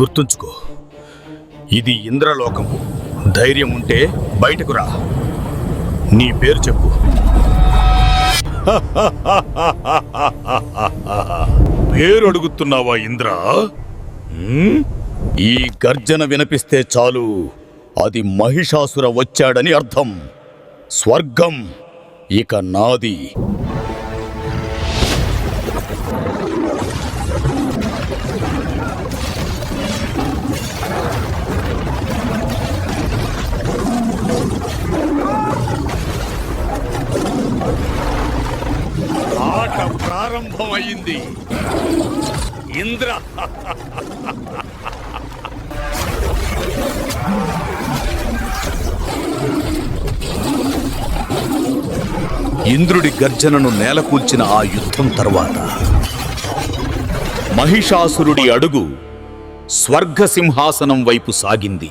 గుర్తుంచుకో, ఇది ఇంద్రలోకం. ధైర్యం ఉంటే బయటకు రా. నీ పేరు చెప్పు. పేరు అడుగుతున్నావా ఇంద్ర? ఈ గర్జన వినిపిస్తే చాలు, అది మహిషాసుర వచ్చాడని అర్థం. స్వర్గం ఇక నాది. ఆట ప్రారంభమైంది. ఇంద్ర ఇంద్రుడి గర్జనను నేలకూల్చిన ఆ యుద్ధం తర్వాత మహిషాసురుడి అడుగు స్వర్గసింహాసనం వైపు సాగింది.